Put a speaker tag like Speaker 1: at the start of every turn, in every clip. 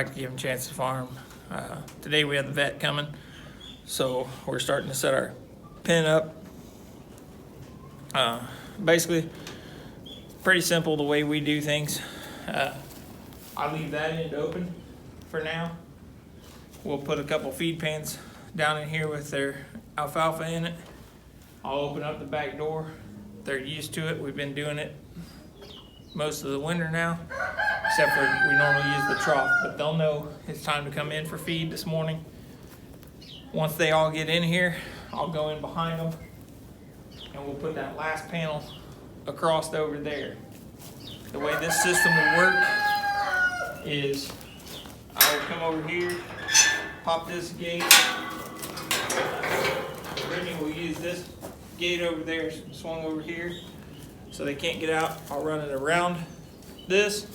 Speaker 1: like to give them a chance to farm. Today we had the vet coming, so we're starting to set our pen up. Basically, pretty simple the way we do things. I leave that end open for now. We'll put a couple feed pans down in here with their alfalfa in it. I'll open up the back door. They're used to it. We've been doing it most of the winter now, except for we normally use the trough, but they'll know it's time to come in for feed this morning. Once they all get in here, I'll go in behind them and we'll put that last panel across over there. The way this system will work is I will come over here, pop this gate. Brittany will use this gate over there, swung over here, so they can't get out. I'll run it around this.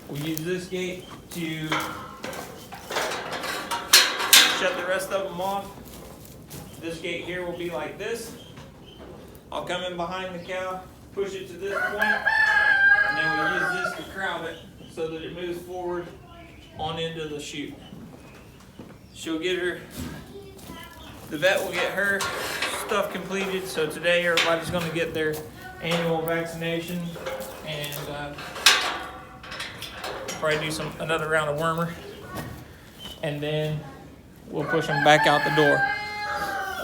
Speaker 1: We'll use this gate to shut the rest of them off. This gate here will be like this. I'll come in behind the cow, push it to this point, and then we'll use this to crowd it so that it moves forward on into the chute. She'll get her, the vet will get her stuff completed. So today everybody's gonna get their annual vaccination and probably do another round of wormer. And then we'll push them back out the door.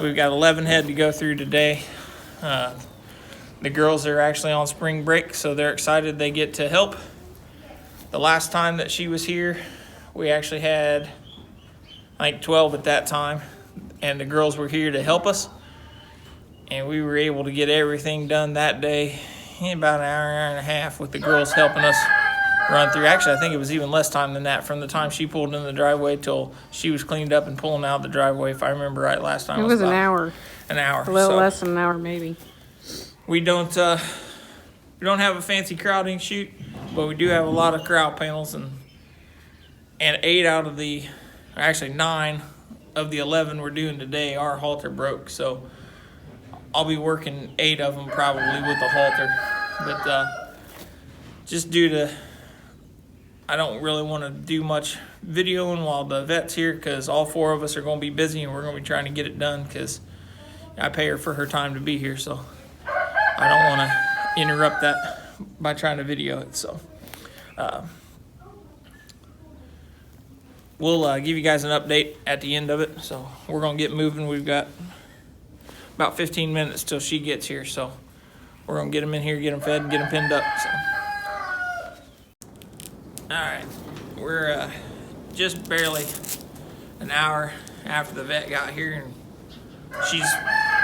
Speaker 1: We've got 11 head to go through today. The girls are actually on spring break, so they're excited they get to help. The last time that she was here, we actually had, I think, 12 at that time, and the girls were here to help us. And we were able to get everything done that day in about an hour and a half with the girls helping us run through. Actually, I think it was even less time than that, from the time she pulled in the driveway till she was cleaned up and pulling out the driveway, if I remember right last time.
Speaker 2: It was an hour.
Speaker 1: An hour.
Speaker 2: A little less than an hour, maybe.
Speaker 1: We don't have a fancy crowding chute, but we do have a lot of crowd panels, and 8 out of the, actually 9 of the 11 we're doing today, our halter broke. So I'll be working 8 of them probably with the halter, but just due to, I don't really want to do much videoing while the vet's here, because all 4 of us are going to be busy and we're going to be trying to get it done, because I pay her for her time to be here, so I don't want to interrupt that by trying to video it. So we'll give you guys an update at the end of it. So we're going to get moving. We've got about 15 minutes till she gets here, so we're going to get them in here, get them fed, and get them pinned up. So. Alright, we're just barely an hour after the vet got here, and she's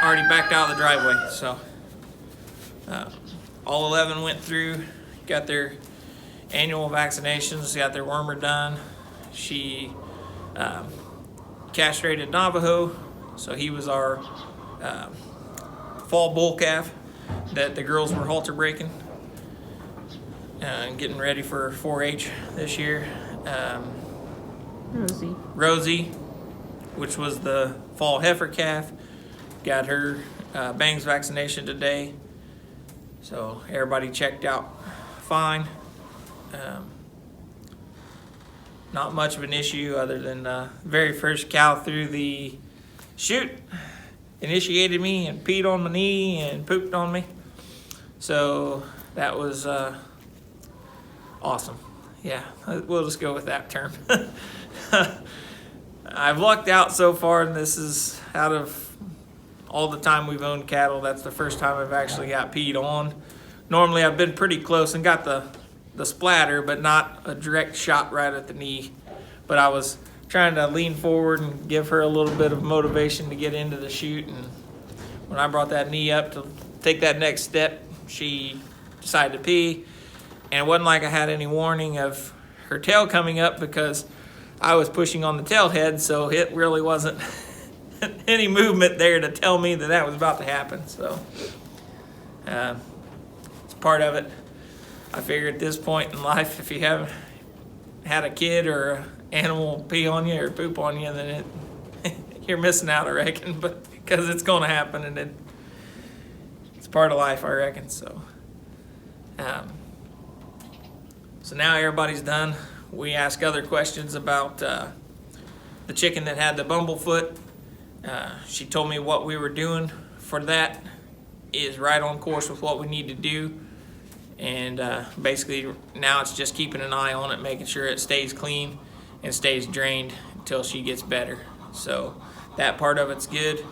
Speaker 1: already backed out of the driveway. So all 11 went through, got their annual vaccinations, got their wormer done. She castrated Navajo, so he was our fall bull calf that the girls were halter breaking and getting ready for 4-H this year. Rosie, which was the fall heifer calf, got her bangs vaccination today, so everybody checked out fine. Not much of an issue, other than the very first cow through the chute initiated me and peed on my knee and pooped on me, so that was awesome. Yeah, we'll just go with that term. I've lucked out so far, and this is, out of all the time we've owned cattle, that's the first time I've actually got peed on. Normally I've been pretty close and got the splatter, but not a direct shot right at the knee. But I was trying to lean forward and give her a little bit of motivation to get into the chute, and when I brought that knee up to take that next step, she decided to pee. And it wasn't like I had any warning of her tail coming up, because I was pushing on the tail head, so it really wasn't any movement there to tell me that was about to happen. So it's part of it. I figure at this point in life, if you haven't had a kid or an animal pee on you or poop on you, then you're missing out, I reckon. But because it's going to happen, and it's part of life, I reckon. So so now everybody's done we ask other questions about the chicken that had the bumblefoot. She told me what we were doing for that is right on course with what we need to do. And basically now it's just keeping an eye on it, making sure it stays clean and stays drained until she gets better. So that part of it's good.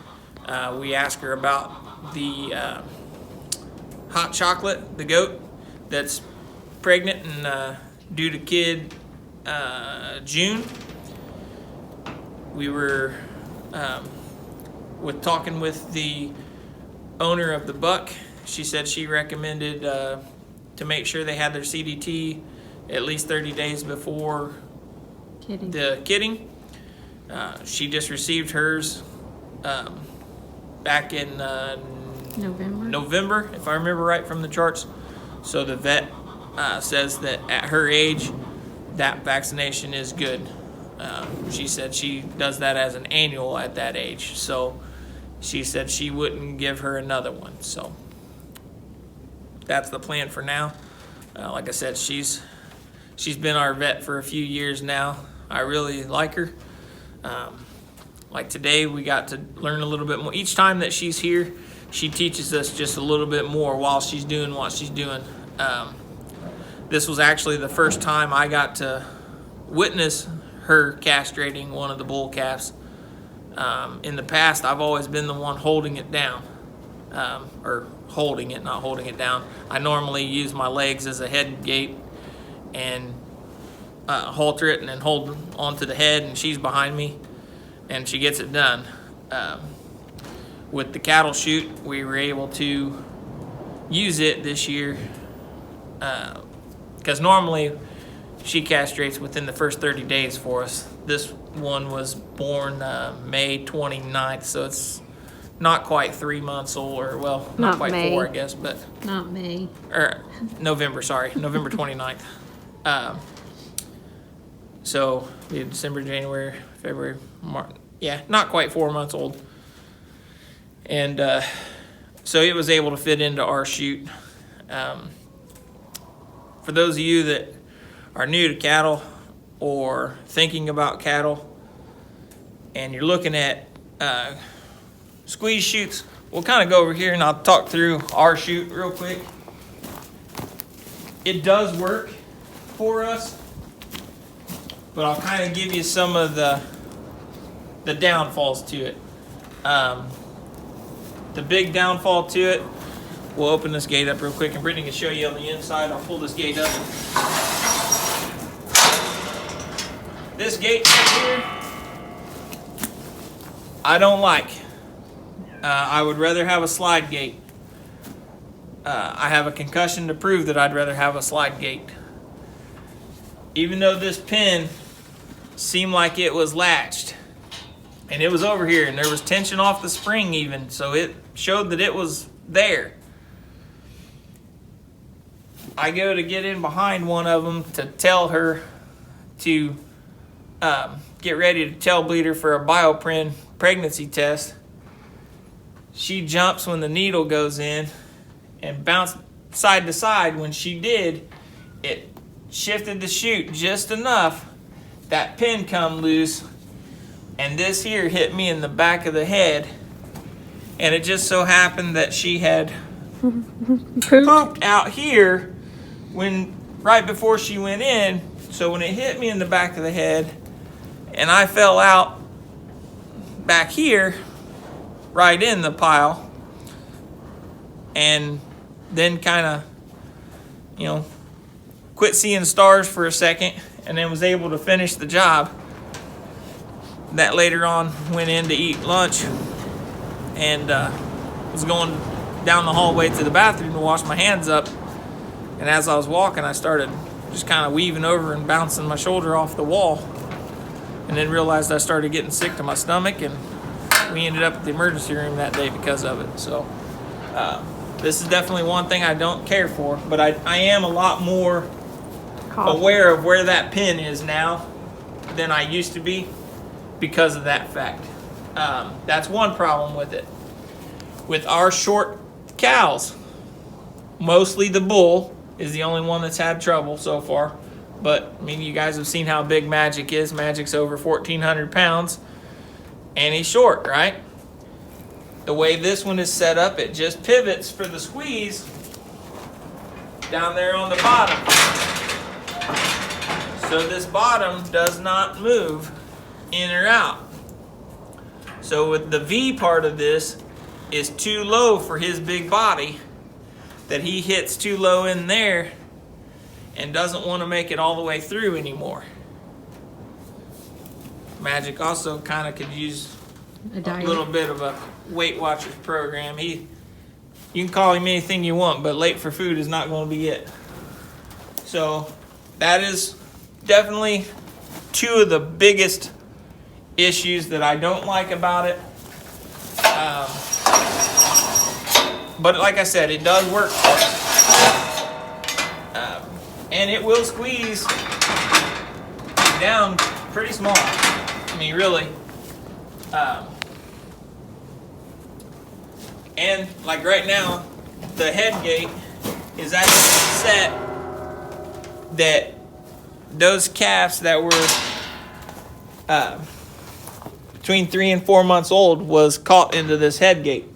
Speaker 1: We ask her about the hot chocolate, the goat that's pregnant and due to kid June. We were talking with the owner of the buck. She said she recommended to make sure they had their CDT at least 30 days before the kidding. She just received hers back in November, if I remember right from the charts. So the vet says that at her age, that vaccination is good. She said she does that as an annual at that age. So she said she wouldn't give her another one. So that's the plan for now. Like I said, she's been our vet for a few years now. I really like her. Like today, we got to learn a little bit more. Each time that she's here, she teaches us just a little bit more while she's doing what she's doing. This was actually the first time I got to witness her castrating one of the bull calves. In the past, I've always been the one holding it down, or holding it, not holding it down. I normally use my legs as a head gate and halter it and then hold onto the head, and she's behind me and she gets it done. With the cattle chute, we were able to use it this year because normally she castrates within the first 30 days for us. This one was born May 29th, so it's not quite 3 months old, or well, not quite
Speaker 2: May.
Speaker 1: 4, I guess, but
Speaker 2: Not May.
Speaker 1: or November, sorry, November 29th. So we had December, January, February, March. Yeah, not quite 4 months old. And so it was able to fit into our chute. For those of you that are new to cattle or thinking about cattle and you're looking at squeeze chutes, we'll kind of go over here and I'll talk through our chute real quick. It does work for us, but I'll kind of give you some of the downfalls to it. The big downfall to it, we'll open this gate up real quick and Brittany can show you on the inside. I'll pull this gate up. This gate right here, I don't like. I would rather have a slide gate. I have a concussion to prove that I'd rather have a slide gate. Even though this pin seemed like it was latched, and it was over here, and there was tension off the spring even, so it showed that it was there. I go to get in behind one of them to tell her to get ready to tail bleed her for a bioprin pregnancy test. She jumps when the needle goes in and bounced side to side. When she did, it shifted the chute just enough that pin come loose, and this here hit me in the back of the head. And it just so happened that she had pooped out here right before she went in. So when it hit me in the back of the head and I fell out back here right in the pile, and then kind of quit seeing stars for a second and then was able to finish the job. That later on went in to eat lunch and was going down the hallway to the bathroom to wash my hands up, and as I was walking I started just kind of weaving over and bouncing my shoulder off the wall, and then realized I started getting sick to my stomach, and we ended up at the emergency room that day because of it. So this is definitely one thing I don't care for, but I am a lot more aware of where that pin is now than I used to be because of that fact. That's one problem with it. With our short cows, mostly the bull is the only one that's had trouble so far. But I mean, you guys have seen how big Magic is. Magic's over 1,400 pounds, and he's short, right? The way this one is set up, it just pivots for the squeeze down there on the bottom. So this bottom does not move in or out. So with the V part of this is too low for his big body, that he hits too low in there and doesn't want to make it all the way through anymore. Magic also kind of could use a little bit of a Weight Watchers program. You can call him anything you want, but late for food is not going to be it. So that is definitely two of the biggest issues that I don't like about it. But like I said, it does work for us. And it will squeeze down pretty small. I mean, really. And like right now, the head gate is actually set that those calves that were between 3 and 4 months old was caught into this head gate.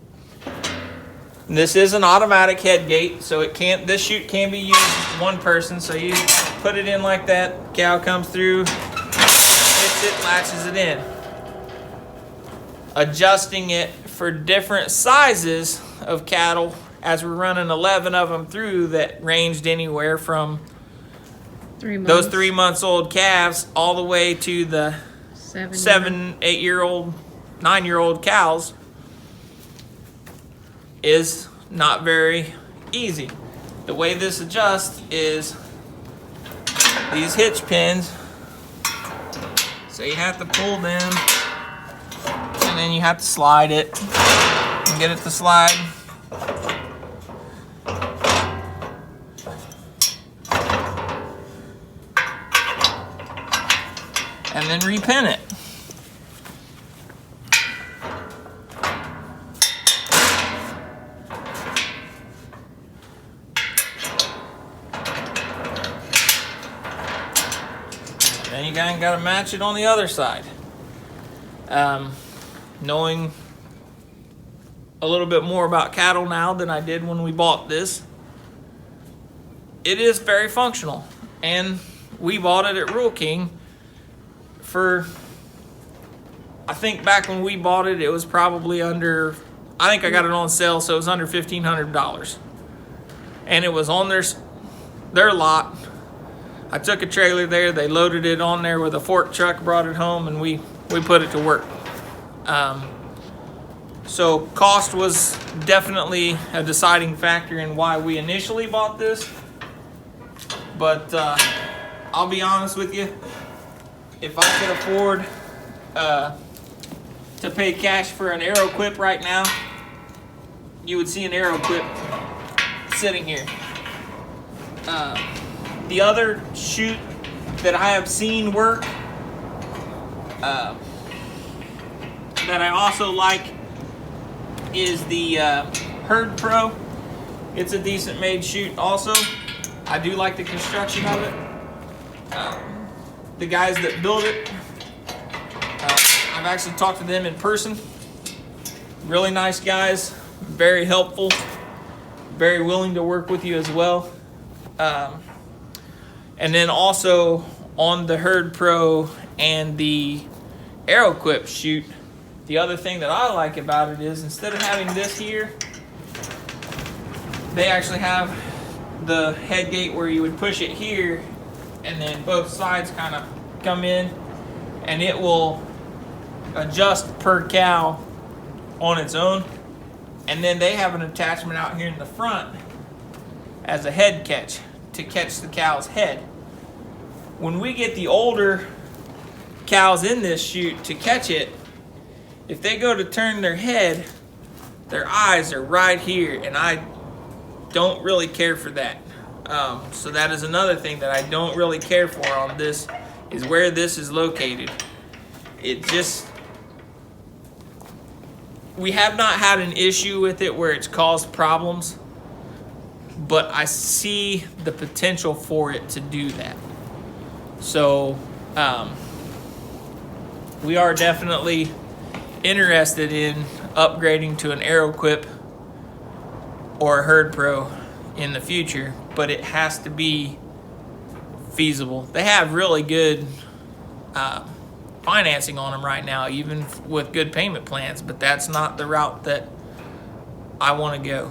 Speaker 1: And this is an automatic head gate, so this chute can be used one person. So you put it in like that, cow comes through, hits it, latches it in. Adjusting it for different sizes of cattle, as we're running 11 of them through that ranged anywhere from
Speaker 2: 3 months.
Speaker 1: Those 3 months old calves all the way to the 7, 8 year old, 9 year old cows is not very easy. The way this adjusts is these hitch pins. So you have to pull them and then you have to slide it and get it to slide. And then repin it. Then you got to match it on the other side. Knowing a little bit more about cattle now than I did when we bought this, it is very functional. And we bought it at Rural King for, I think back when we bought it, it was probably under, I think I got it on sale, so it was under $1,500. And it was on their lot. I took a trailer there, they loaded it on there with a fork truck, brought it home, and we put it to work. So cost was definitely a deciding factor in why we initially bought this. But I'll be honest with you, if I could afford to pay cash for an Aeroquip right now, you would see an Aeroquip sitting here. The other chute that I have seen work that I also like is the Herd Pro. It's a decent made chute also. I do like the construction of it. The guys that build it, I've actually talked to them in person. Really nice guys, very helpful, very willing to work with you as well. And then also on the Herd Pro and the Aeroquip chute, the other thing that I like about it is instead of having this here, they actually have the head gate where you would push it here and then both sides kind of come in and it will adjust per cow on its own. And then they have an attachment out here in the front as a head catch to catch the cow's head. When we get the older cows in this chute to catch it, if they go to turn their head, their eyes are right here, and I don't really care for that. So that is another thing that I don't really care for on this, is where this is located. It just, we have not had an issue with it where it's caused problems, but I see the potential for it to do that. So we are definitely interested in upgrading to an AeroQuip or a Herd Pro in the future, but it has to be feasible. They have really good financing on them right now, even with good payment plans, but that's not the route that I want to go.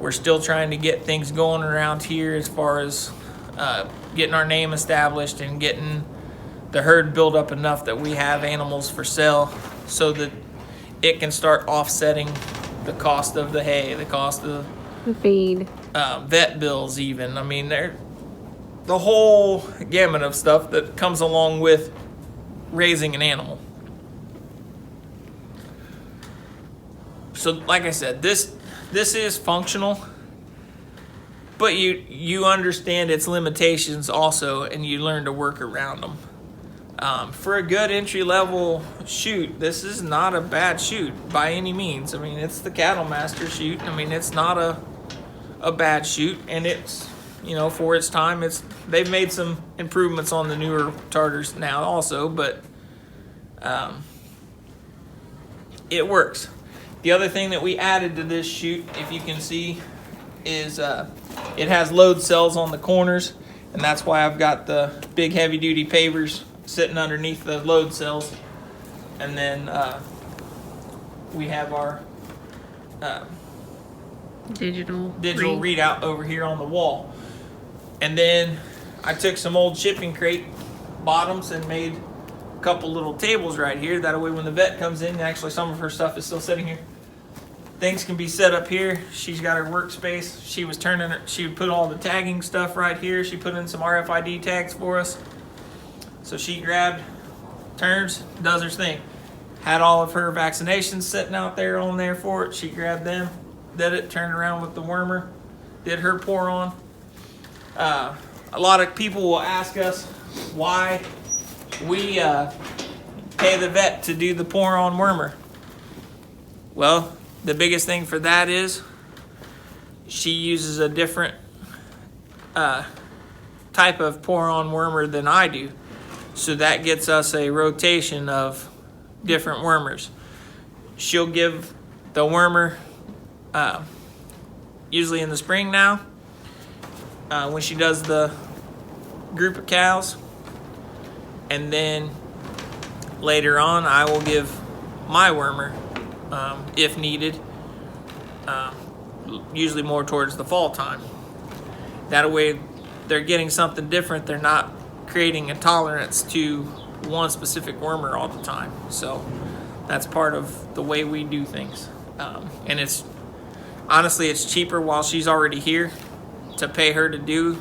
Speaker 1: We're still trying to get things going around here as far as getting our name established and getting the herd built up enough that we have animals for sale, so that it can start offsetting the cost of the hay, the cost of
Speaker 2: The feed.
Speaker 1: vet bills even. I mean, the whole gamut of stuff that comes along with raising an animal. So like I said, this is functional, but you understand its limitations also, and you learn to work around them. For a good entry-level chute, this is not a bad chute by any means. I mean, it's the Cattle Master chute. I mean, it's not a bad chute, and it's, you know, for its time, they've made some improvements on the newer Tartars now also, but it works. The other thing that we added to this chute, if you can see, is it has load cells on the corners, and that's why I've got the big heavy-duty pavers sitting underneath the load cells. And then we have our
Speaker 2: Digital
Speaker 1: readout over here on the wall. And then I took some old shipping crate bottoms and made a couple little tables right here. That way when the vet comes in, actually some of her stuff is still sitting here. Things can be set up here. She's got her workspace. She would put all the tagging stuff right here. She put in some RFID tags for us. So she grabbed, turns, does her thing. Had all of her vaccinations sitting out there on there for it. She grabbed them, did it, turned around with the wormer, did her pour on. A lot of people will ask us why we pay the vet to do the pour on wormer. Well, the biggest thing for that is she uses a different type of pour on wormer than I do. So that gets us a rotation of different wormers. She'll give the wormer, usually in the spring now, when she does the group of cows. And then later on, I will give my wormer, if needed, usually more towards the fall time. That way they're getting something different. They're not creating a tolerance to one specific wormer all the time. So that's part of the way we do things. And it's honestly, it's cheaper while she's already here to pay her to do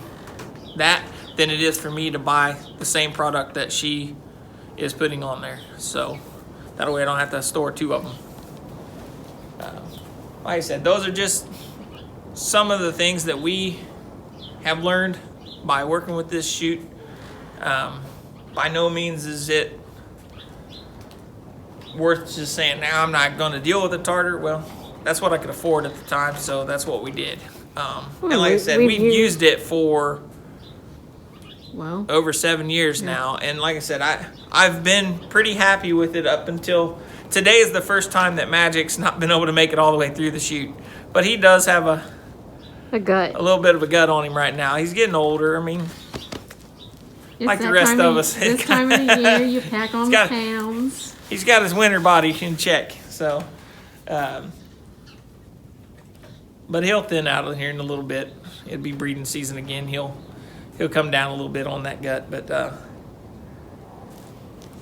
Speaker 1: that than it is for me to buy the same product that she is putting on there. So that way I don't have to store two of them. Like I said, those are just some of the things that we have learned by working with this chute. By no means is it worth just saying, now I'm not going to deal with a Tartar. Well, that's what I could afford at the time, so that's what we did. And like I said, we've used it for over 7 years now. And like I said, I've been pretty happy with it up until today. Is the first time that Magic's not been able to make it all the way through the chute. But he does have a little bit of a gut on him right now. He's getting older. I mean,
Speaker 2: It's
Speaker 1: like the rest of us.
Speaker 2: This time of the year, you pack on the pounds.
Speaker 1: He's got his winter body in check. So, but he'll thin out of here in a little bit. It'll be breeding season again. He'll come down a little bit on that gut. But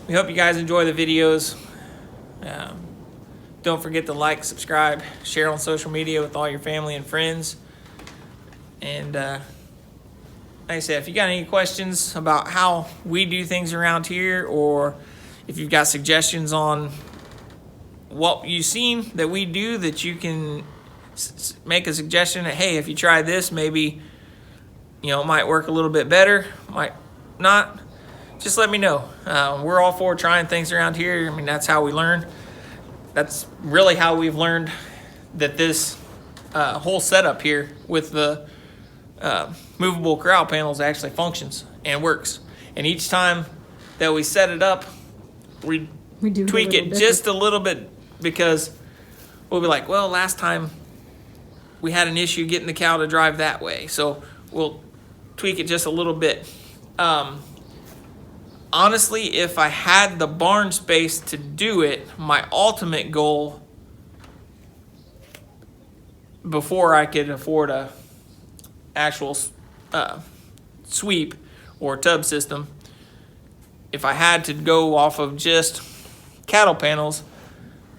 Speaker 1: we hope you guys enjoy the videos. Don't forget to like, subscribe, share on social media with all your family and friends. And like I said, if you got any questions about how we do things around here, or if you've got suggestions on what you've seen that we do, that you can make a suggestion that, hey, if you try this, maybe, you know, it might work a little bit better, might not, just let me know. We're all for trying things around here. I mean, that's how we learn. That's really how we've learned that this whole setup here with the movable corral panels actually functions and works. And each time that we set it up, we
Speaker 2: do
Speaker 1: tweak it just a little bit, because we'll be like, well, last time we had an issue getting the cow to drive that way, so we'll tweak it just a little bit. Honestly, if I had the barn space to do it, my ultimate goal, before I could afford a actual sweep or tub system, if I had to go off of just cattle panels,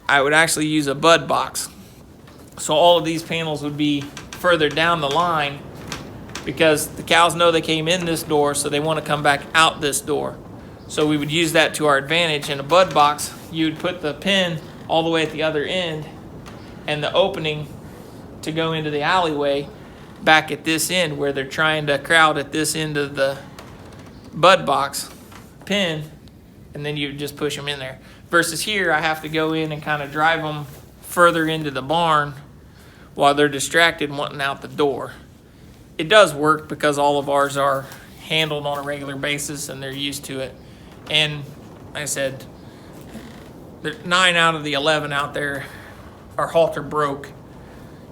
Speaker 1: I would actually use a bud box. So all of these panels would be further down the line, because the cows know they came in this door, so they want to come back out this door. So we would use that to our advantage. In a bud box, you'd put the pin all the way at the other end, and the opening to go into the alleyway back at this end, where they're trying to crowd at this end of the bud box pin, and then you just push them in there. Versus here, I have to go in and kind of drive them further into the barn while they're distracted wanting out the door. It does work because all of ours are handled on a regular basis and they're used to it. And like I said, 9 out of the 11 out there are halter broke,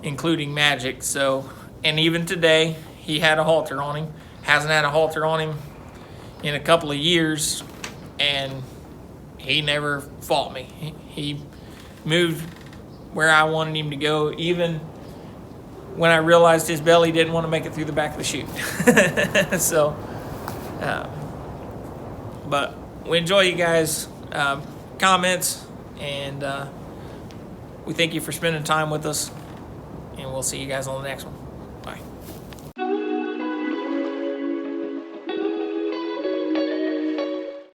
Speaker 1: including Magic. So, and even today, he had a halter on him. Hasn't had a halter on him in a couple of years, and he never fought me. He moved where I wanted him to go, even when I realized his belly didn't want to make it through the back of the chute. So, but we enjoy you guys' comments, and we thank you for spending time with us, and we'll see you guys on the next one. Bye.